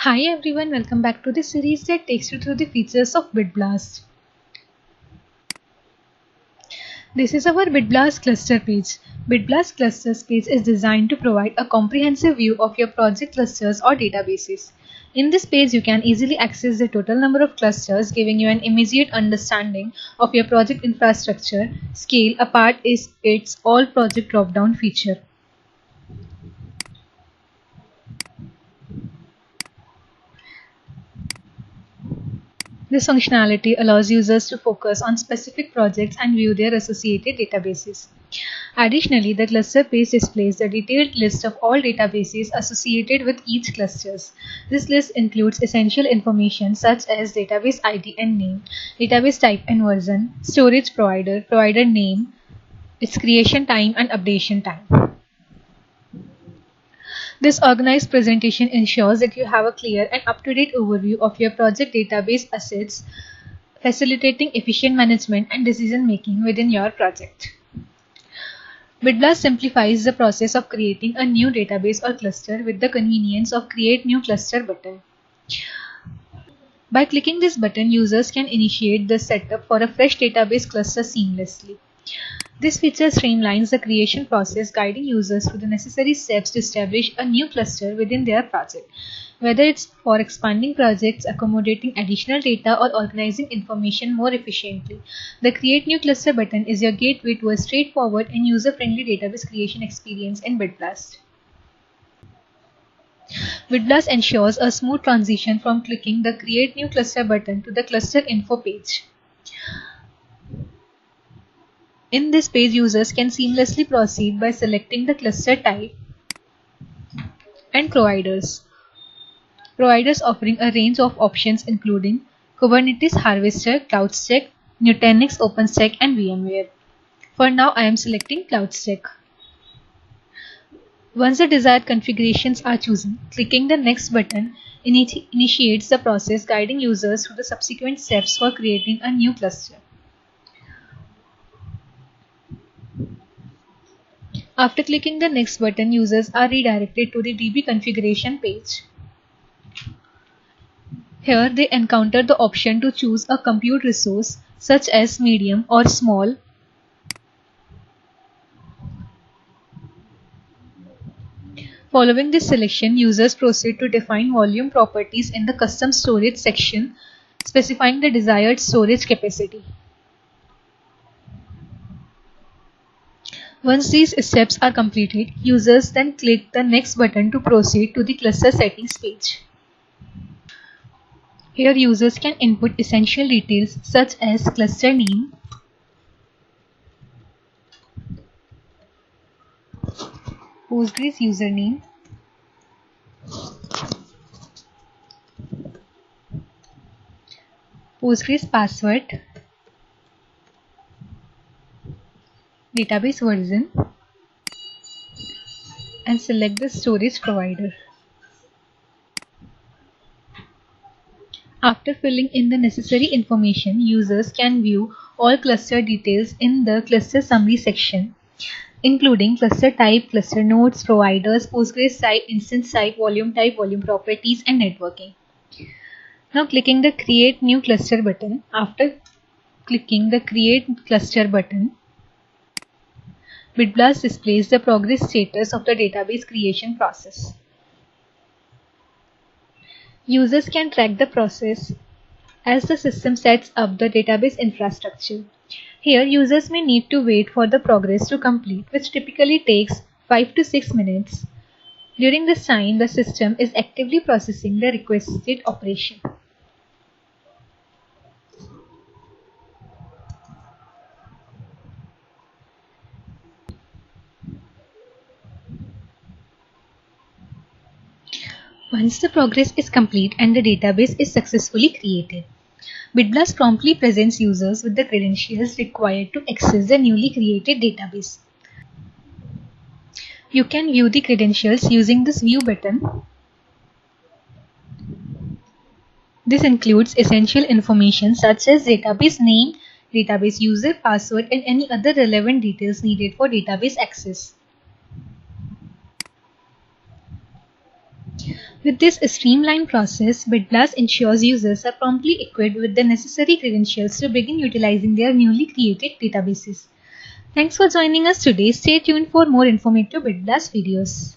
Hi everyone, welcome back to the series that takes you through the features of BitBlast. This is our BitBlast Cluster Page. BitBlast Clusters page is designed to provide a comprehensive view of your project clusters or databases. In this page, you can easily access the total number of clusters, giving you an immediate understanding of your project infrastructure. Scale apart is its all project drop-down feature. This functionality allows users to focus on specific projects and view their associated databases. Additionally, the cluster page displays the detailed list of all databases associated with each cluster. This list includes essential information such as database ID and name, database type and version, storage provider, provider name, its creation time and updation time. This organized presentation ensures that you have a clear and up-to-date overview of your project database assets, facilitating efficient management and decision-making within your project. BitBlast simplifies the process of creating a new database or cluster with the convenience of Create New Cluster button. By clicking this button, users can initiate the setup for a fresh database cluster seamlessly. This feature streamlines the creation process, guiding users through the necessary steps to establish a new cluster within their project. Whether it's for expanding projects, accommodating additional data, or organizing information more efficiently, the Create New Cluster button is your gateway to a straightforward and user-friendly database creation experience in BitBlast. BitBlast ensures a smooth transition from clicking the Create New Cluster button to the Cluster Info page. In this page, users can seamlessly proceed by selecting the cluster type and providers. Providers offering a range of options including Kubernetes, Harvester, CloudStack, Nutanix, OpenStack, and VMware. For now, I am selecting CloudStack. Once the desired configurations are chosen, clicking the Next button initiates the process, guiding users through the subsequent steps for creating a new cluster. After clicking the Next button, users are redirected to the DB configuration page. Here, they encounter the option to choose a compute resource such as medium or small. Following this selection, users proceed to define volume properties in the custom storage section, specifying the desired storage capacity. Once these steps are completed, users then click the Next button to proceed to the cluster settings page. Here, users can input essential details such as cluster name, Postgres username, Postgres password, database version, and select the storage provider. After filling in the necessary information, users can view all cluster details in the cluster summary section, including cluster type, cluster nodes, providers, Postgres type, instance type, volume properties, and networking. Now clicking the Create New Cluster button. After clicking the Create Cluster button, BitBlast displays the progress status of the database creation process. Users can track the process as the system sets up the database infrastructure. Here, users may need to wait for the progress to complete, which typically takes 5 to 6 minutes. During this time, the system is actively processing the requested operation. Once the progress is complete and the database is successfully created, BitBlast promptly presents users with the credentials required to access the newly created database. You can view the credentials using this View button. This includes essential information such as database name, database user, password, and any other relevant details needed for database access. With this streamlined process, BitBlast ensures users are promptly equipped with the necessary credentials to begin utilizing their newly created databases. Thanks for joining us today. Stay tuned for more informative BitBlast videos.